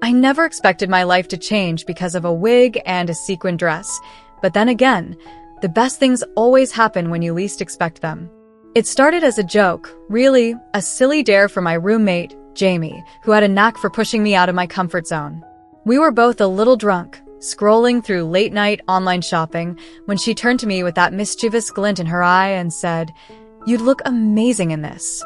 I never expected my life to change because of a wig and a sequin dress. But then again, the best things always happen when you least expect them. It started as a joke, really, a silly dare for my roommate, Jamie, who had a knack for pushing me out of my comfort zone. We were both a little drunk, scrolling through late-night online shopping, when she turned to me with that mischievous glint in her eye and said, "You'd look amazing in this."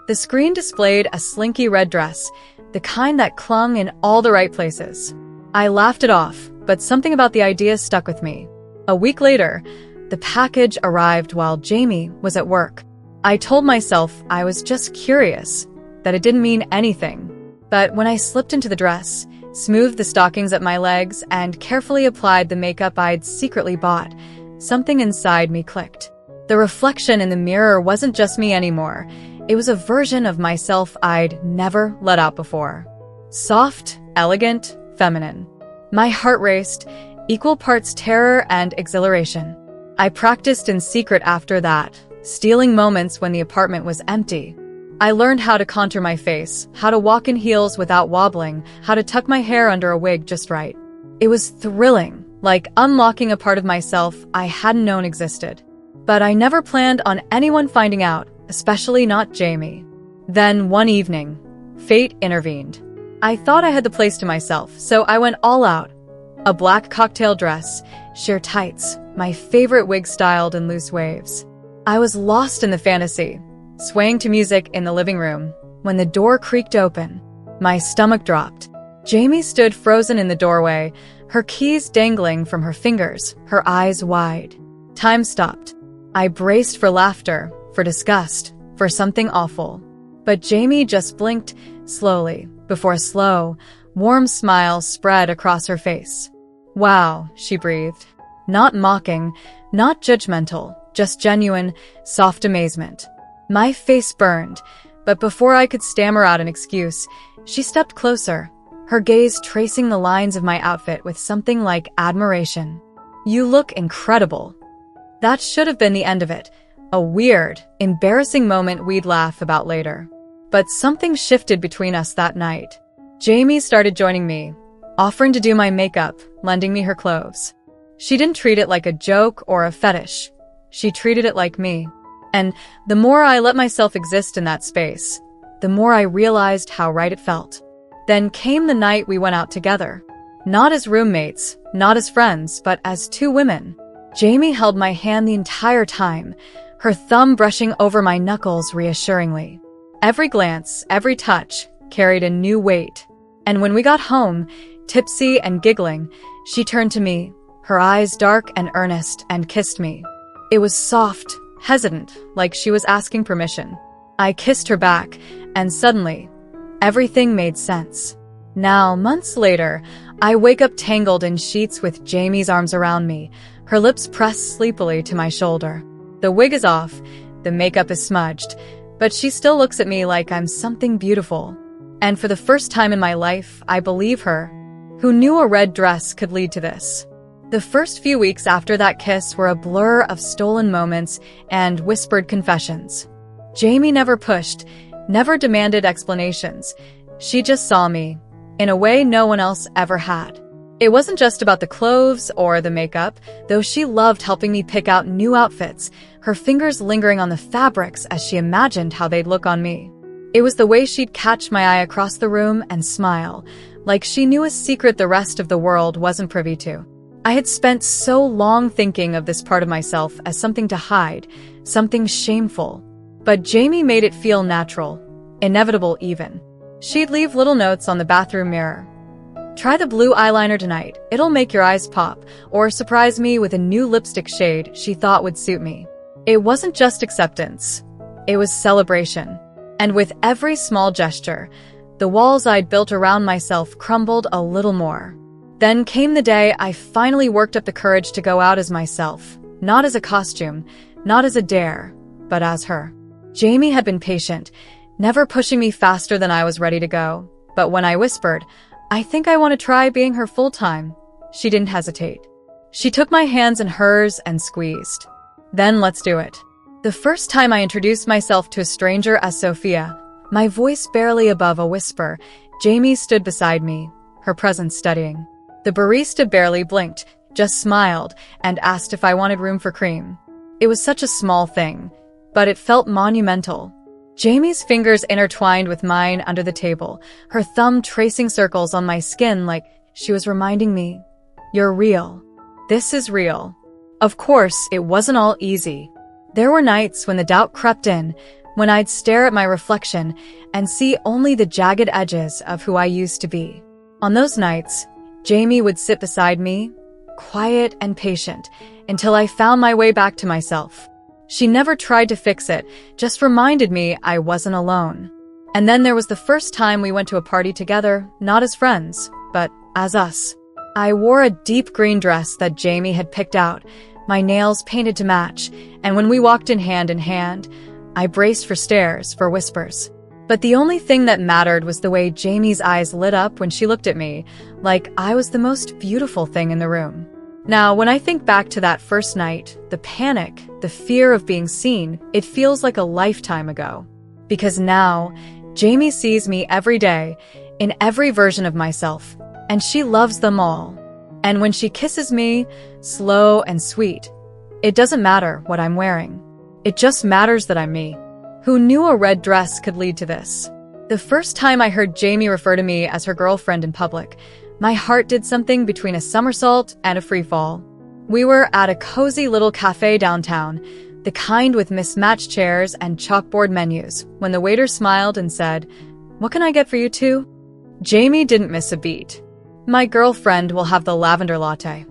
The screen displayed a slinky red dress, the kind that clung in all the right places. I laughed it off, but something about the idea stuck with me. A week later, the package arrived while Jamie was at work. I told myself I was just curious, that it didn't mean anything. But when I slipped into the dress, smoothed the stockings at my legs, and carefully applied the makeup I'd secretly bought, something inside me clicked. The reflection in the mirror wasn't just me anymore. It was a version of myself I'd never let out before. Soft, elegant, feminine. My heart raced, equal parts terror and exhilaration. I practiced in secret after that, stealing moments when the apartment was empty. I learned how to contour my face, how to walk in heels without wobbling, how to tuck my hair under a wig just right. It was thrilling, like unlocking a part of myself I hadn't known existed. But I never planned on anyone finding out, especially not Jamie. Then one evening, fate intervened. I thought I had the place to myself, so I went all out. A black cocktail dress, sheer tights, my favorite wig styled in loose waves. I was lost in the fantasy, swaying to music in the living room, when the door creaked open. My stomach dropped. Jamie stood frozen in the doorway, her keys dangling from her fingers, her eyes wide. Time stopped. I braced for laughter, for disgust, for something awful. But Jamie just blinked, slowly, before a slow, warm smile spread across her face. "Wow," she breathed. Not mocking, not judgmental, just genuine, soft amazement. My face burned, but before I could stammer out an excuse, she stepped closer, her gaze tracing the lines of my outfit with something like admiration. "You look incredible." That should have been the end of it, a weird, embarrassing moment we'd laugh about later. But something shifted between us that night. Jamie started joining me, offering to do my makeup, lending me her clothes. She didn't treat it like a joke or a fetish. She treated it like me. And the more I let myself exist in that space, the more I realized how right it felt. Then came the night we went out together. Not as roommates, not as friends, but as two women. Jamie held my hand the entire time, her thumb brushing over my knuckles reassuringly. Every glance, every touch, carried a new weight. And when we got home, tipsy and giggling, she turned to me, her eyes dark and earnest, and kissed me. It was soft, hesitant, like she was asking permission. I kissed her back, and suddenly, everything made sense. Now, months later, I wake up tangled in sheets with Jamie's arms around me, her lips pressed sleepily to my shoulder. The wig is off, the makeup is smudged, but she still looks at me like I'm something beautiful. And for the first time in my life, I believe her. Who knew a red dress could lead to this? The first few weeks after that kiss were a blur of stolen moments and whispered confessions. Jamie never pushed, never demanded explanations. She just saw me, in a way no one else ever had. It wasn't just about the clothes or the makeup, though she loved helping me pick out new outfits, her fingers lingering on the fabrics as she imagined how they'd look on me. It was the way she'd catch my eye across the room and smile, like she knew a secret the rest of the world wasn't privy to. I had spent so long thinking of this part of myself as something to hide, something shameful. But Jamie made it feel natural, inevitable even. She'd leave little notes on the bathroom mirror. "Try the blue eyeliner tonight, it'll make your eyes pop," or surprise me with a new lipstick shade she thought would suit me. It wasn't just acceptance, it was celebration. And with every small gesture, the walls I'd built around myself crumbled a little more. Then came the day I finally worked up the courage to go out as myself, not as a costume, not as a dare, but as her. Jamie had been patient, never pushing me faster than I was ready to go. But when I whispered, "I think I want to try being her full-time," she didn't hesitate. She took my hands in hers and squeezed. "Then let's do it." The first time I introduced myself to a stranger as Sophia, my voice barely above a whisper, Jamie stood beside me, her presence steadying. The barista barely blinked, just smiled, and asked if I wanted room for cream. It was such a small thing, but it felt monumental. Jamie's fingers intertwined with mine under the table, her thumb tracing circles on my skin like she was reminding me, "You're real. This is real." Of course, it wasn't all easy. There were nights when the doubt crept in, when I'd stare at my reflection and see only the jagged edges of who I used to be. On those nights, Jamie would sit beside me, quiet and patient, until I found my way back to myself. She never tried to fix it, just reminded me I wasn't alone. And then there was the first time we went to a party together, not as friends, but as us. I wore a deep green dress that Jamie had picked out, my nails painted to match, and when we walked in hand, I braced for stares, for whispers. But the only thing that mattered was the way Jamie's eyes lit up when she looked at me, like I was the most beautiful thing in the room. Now, when I think back to that first night, the panic, the fear of being seen, it feels like a lifetime ago. Because now, Jamie sees me every day, in every version of myself, and she loves them all. And when she kisses me, slow and sweet, it doesn't matter what I'm wearing. It just matters that I'm me. Who knew a red dress could lead to this? The first time I heard Jamie refer to me as her girlfriend in public, my heart did something between a somersault and a freefall. We were at a cozy little cafe downtown, the kind with mismatched chairs and chalkboard menus, when the waiter smiled and said, "What can I get for you two?" Jamie didn't miss a beat. "My girlfriend will have the lavender latte."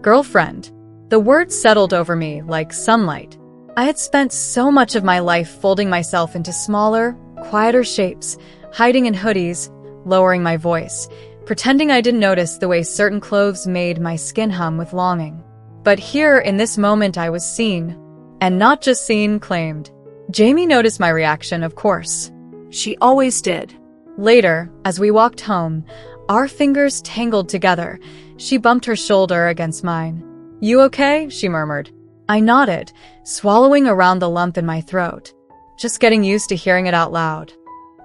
Girlfriend. The word settled over me like sunlight. I had spent so much of my life folding myself into smaller, quieter shapes, hiding in hoodies, lowering my voice, pretending I didn't notice the way certain clothes made my skin hum with longing. But here, in this moment, I was seen. And not just seen, claimed. Jamie noticed my reaction, of course. She always did. Later, as we walked home, our fingers tangled together. She bumped her shoulder against mine. "You okay?" she murmured. I nodded, swallowing around the lump in my throat, just getting used to hearing it out loud.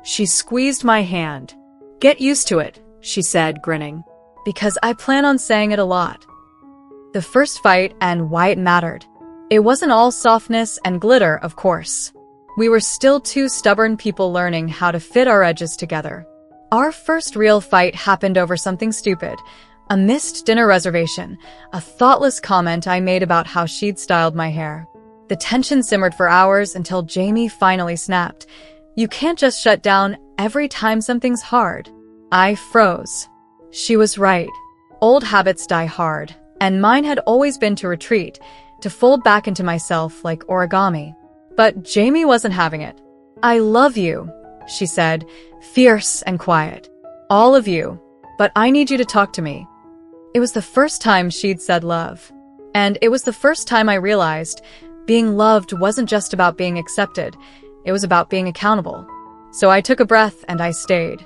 She squeezed my hand. "Get used to it," she said, grinning, "because I plan on saying it a lot." The first fight and why it mattered. It wasn't all softness and glitter, of course. We were still two stubborn people learning how to fit our edges together. Our first real fight happened over something stupid. A missed dinner reservation, a thoughtless comment I made about how she'd styled my hair. The tension simmered for hours until Jamie finally snapped. "You can't just shut down every time something's hard." I froze. She was right. Old habits die hard, and mine had always been to retreat, to fold back into myself like origami. But Jamie wasn't having it. "I love you," she said, fierce and quiet. "All of you. But I need you to talk to me." It was the first time she'd said love. And it was the first time I realized being loved wasn't just about being accepted. It was about being accountable. So I took a breath and I stayed.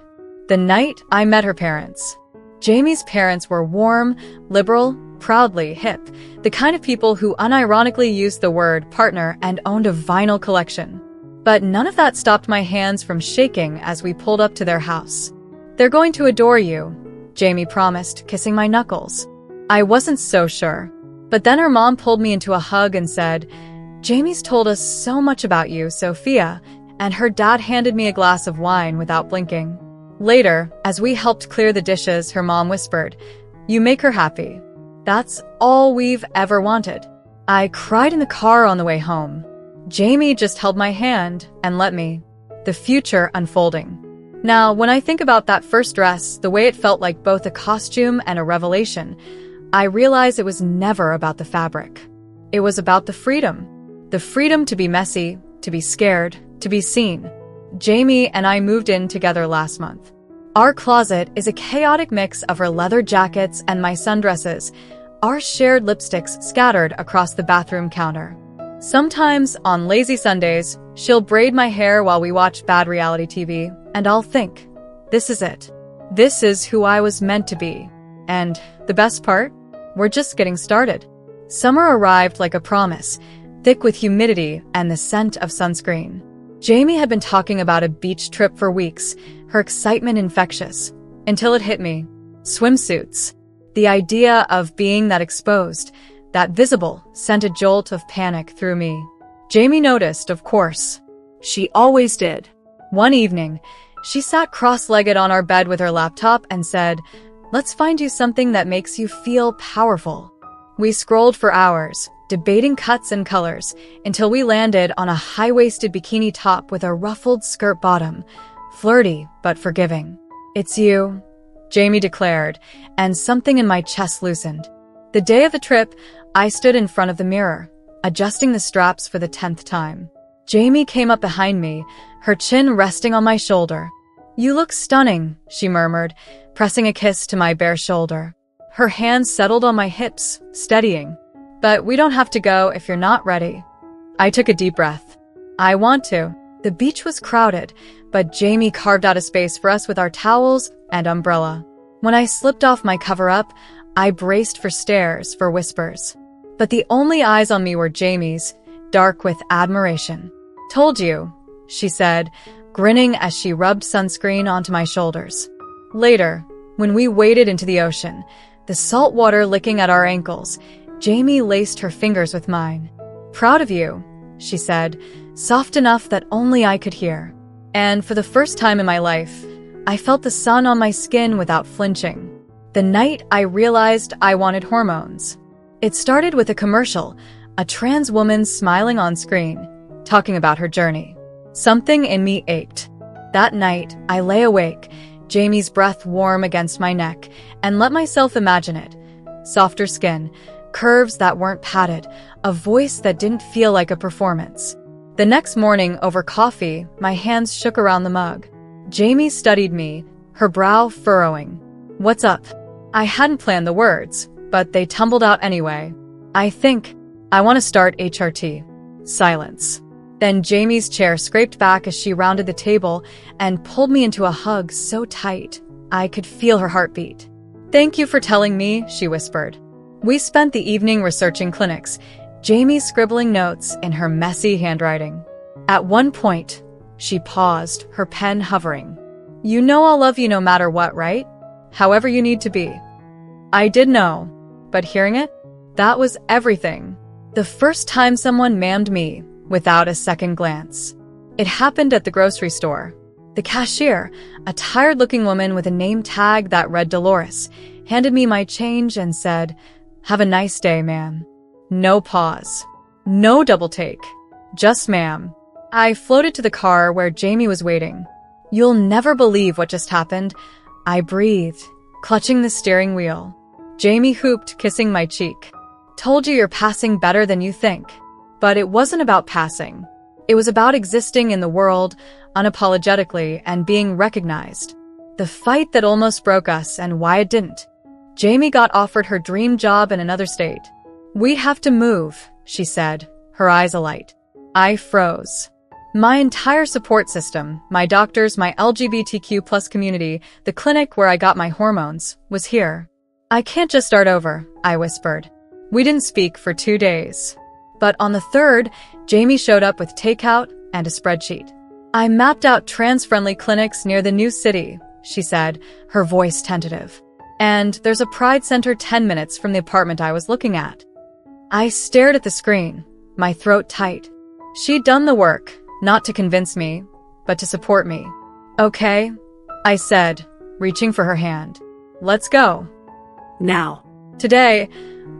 The night I met her parents. Jamie's parents were warm, liberal, proudly hip, the kind of people who unironically used the word partner and owned a vinyl collection. But none of that stopped my hands from shaking as we pulled up to their house. "They're going to adore you," Jamie promised, kissing my knuckles. I wasn't so sure. But then her mom pulled me into a hug and said, "Jamie's told us so much about you, Sophia," and her dad handed me a glass of wine without blinking. Later, as we helped clear the dishes, her mom whispered, "You make her happy. That's all we've ever wanted." I cried in the car on the way home. Jamie just held my hand and let me. The future unfolding. Now, when I think about that first dress, the way it felt like both a costume and a revelation, I realize it was never about the fabric. It was about the freedom. The freedom to be messy, to be scared, to be seen. Jamie and I moved in together last month. Our closet is a chaotic mix of her leather jackets and my sundresses, our shared lipsticks scattered across the bathroom counter. Sometimes, on lazy Sundays, she'll braid my hair while we watch bad reality TV, and I'll think, this is it. This is who I was meant to be. And the best part? We're just getting started. Summer arrived like a promise, thick with humidity and the scent of sunscreen. Jamie had been talking about a beach trip for weeks, her excitement infectious, until it hit me. Swimsuits. The idea of being that exposed, that visible, sent a jolt of panic through me. Jamie noticed, of course. She always did. One evening, she sat cross-legged on our bed with her laptop and said, "Let's find you something that makes you feel powerful." We scrolled for hours, debating cuts and colors, until we landed on a high-waisted bikini top with a ruffled skirt bottom, flirty but forgiving. "It's you," Jamie declared, and something in my chest loosened. The day of the trip, I stood in front of the mirror, adjusting the straps for the 10th time. Jamie came up behind me, her chin resting on my shoulder. "You look stunning," she murmured, pressing a kiss to my bare shoulder. Her hands settled on my hips, steadying. "But we don't have to go if you're not ready." I took a deep breath. "I want to." The beach was crowded, but Jamie carved out a space for us with our towels and umbrella. When I slipped off my cover-up, I braced for stares, for whispers. But the only eyes on me were Jamie's, dark with admiration. "Told you," she said, grinning as she rubbed sunscreen onto my shoulders. Later, when we waded into the ocean, the salt water licking at our ankles, Jamie laced her fingers with mine. "Proud of you," she said, soft enough that only I could hear. And for the first time in my life, I felt the sun on my skin without flinching. The night I realized I wanted hormones. It started with a commercial, a trans woman smiling on screen, talking about her journey. Something in me ached. That night, I lay awake, Jamie's breath warm against my neck, and let myself imagine it. Softer skin, curves that weren't padded, a voice that didn't feel like a performance. The next morning, over coffee, my hands shook around the mug. Jamie studied me, her brow furrowing. "What's up?" I hadn't planned the words, but they tumbled out anyway. "I think I want to start HRT." Silence. Then Jamie's chair scraped back as she rounded the table and pulled me into a hug so tight I could feel her heartbeat. "Thank you for telling me," she whispered. We spent the evening researching clinics, Jamie scribbling notes in her messy handwriting. At one point, she paused, her pen hovering. "You know I'll love you no matter what, right? However you need to be." I did know, but hearing it, that was everything. The first time someone ma'amed me, without a second glance. It happened at the grocery store. The cashier, a tired-looking woman with a name tag that read Dolores, handed me my change and said, "Have a nice day, ma'am." No pause. No double take. Just ma'am. I floated to the car where Jamie was waiting. "You'll never believe what just happened." I breathed, clutching the steering wheel. Jamie hooped, kissing my cheek. "Told you you're passing better than you think." But it wasn't about passing. It was about existing in the world, unapologetically, and being recognized. The fight that almost broke us and why it didn't. Jamie got offered her dream job in another state. "We have to move," she said, her eyes alight. I froze. My entire support system, my doctors, my LGBTQ+ community, the clinic where I got my hormones, was here. "I can't just start over," I whispered. We didn't speak for 2 days. But on the 3rd, Jamie showed up with takeout and a spreadsheet. "I mapped out trans-friendly clinics near the new city," she said, her voice tentative. "And there's a pride center 10 minutes from the apartment I was looking at." I stared at the screen, my throat tight. She'd done the work, not to convince me, but to support me. "Okay," I said, reaching for her hand. "Let's go." Now. Today,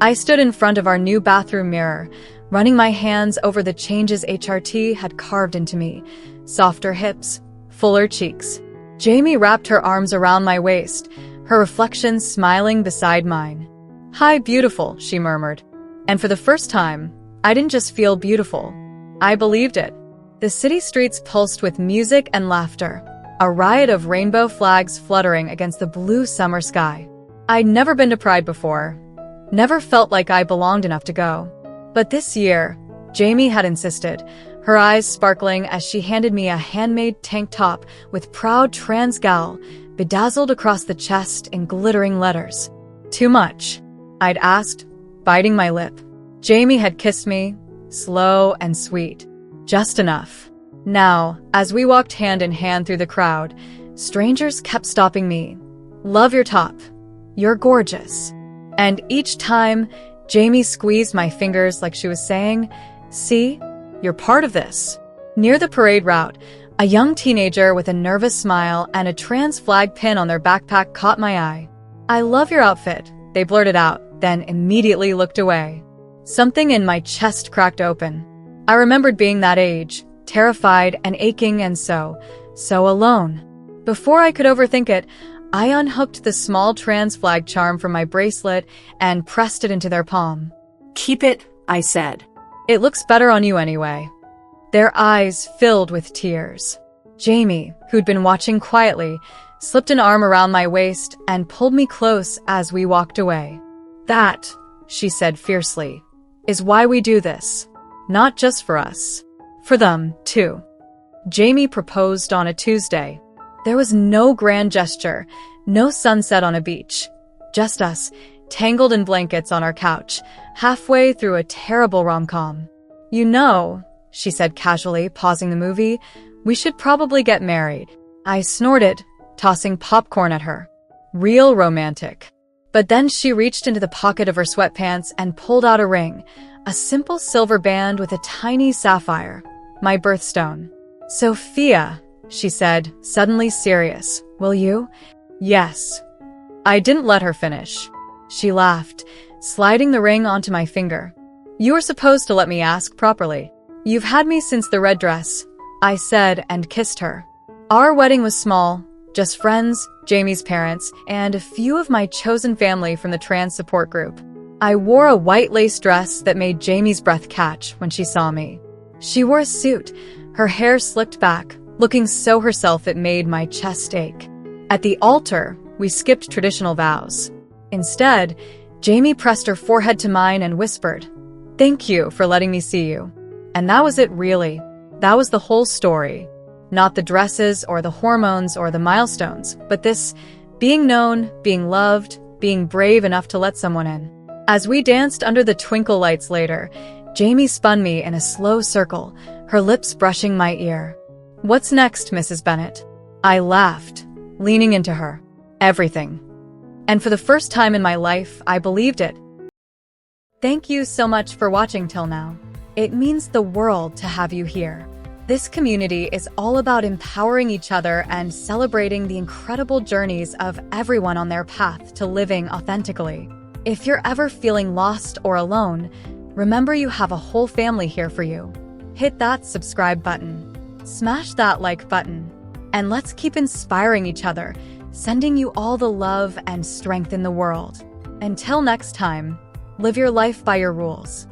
I stood in front of our new bathroom mirror, running my hands over the changes HRT had carved into me. Softer hips, fuller cheeks. Jamie wrapped her arms around my waist, her reflection smiling beside mine. "Hi, beautiful," she murmured. And for the first time, I didn't just feel beautiful. I believed it. The city streets pulsed with music and laughter, a riot of rainbow flags fluttering against the blue summer sky. I'd never been to Pride before, never felt like I belonged enough to go. But this year, Jamie had insisted, her eyes sparkling as she handed me a handmade tank top with proud trans gal, bedazzled across the chest in glittering letters. "Too much?" I'd asked, biting my lip. Jamie had kissed me, slow and sweet. Just enough. Now, as we walked hand in hand through the crowd, strangers kept stopping me. "Love your top," "You're gorgeous." And each time, Jamie squeezed my fingers like she was saying, "See, you're part of this." Near the parade route, a young teenager with a nervous smile and a trans flag pin on their backpack caught my eye. "I love your outfit," they blurted out, then immediately looked away. Something in my chest cracked open. I remembered being that age, terrified and aching and so alone. Before I could overthink it, I unhooked the small trans flag charm from my bracelet and pressed it into their palm. "Keep it," I said. "It looks better on you anyway." Their eyes filled with tears. Jamie, who'd been watching quietly, slipped an arm around my waist and pulled me close as we walked away. "That," she said fiercely, "is why we do this. Not just for us. For them, too." Jamie proposed on a Tuesday. There was no grand gesture, no sunset on a beach. Just us, tangled in blankets on our couch, halfway through a terrible rom-com. "You know," she said casually, pausing the movie, "we should probably get married." I snorted, tossing popcorn at her. Real romantic. But then she reached into the pocket of her sweatpants and pulled out a ring, a simple silver band with a tiny sapphire, my birthstone. "Sophia," she said, suddenly serious, "will you?" "Yes." I didn't let her finish. She laughed, sliding the ring onto my finger. "You were supposed to let me ask properly. You've had me since the red dress," I said and kissed her. Our wedding was small, just friends, Jamie's parents, and a few of my chosen family from the trans support group. I wore a white lace dress that made Jamie's breath catch when she saw me. She wore a suit, her hair slicked back, looking so herself it made my chest ache. At the altar, we skipped traditional vows. Instead, Jamie pressed her forehead to mine and whispered, "Thank you for letting me see you." And that was it, really. That was the whole story. Not the dresses or the hormones or the milestones, but this being known, being loved, being brave enough to let someone in. As we danced under the twinkle lights later, Jamie spun me in a slow circle, her lips brushing my ear. "What's next, Mrs. Bennett?" I laughed, leaning into her. "Everything." And for the first time in my life, I believed it. Thank you so much for watching till now. It means the world to have you here. This community is all about empowering each other and celebrating the incredible journeys of everyone on their path to living authentically. If you're ever feeling lost or alone, remember you have a whole family here for you. Hit that subscribe button. Smash that like button. And let's keep inspiring each other, sending you all the love and strength in the world. Until next time, live your life by your rules.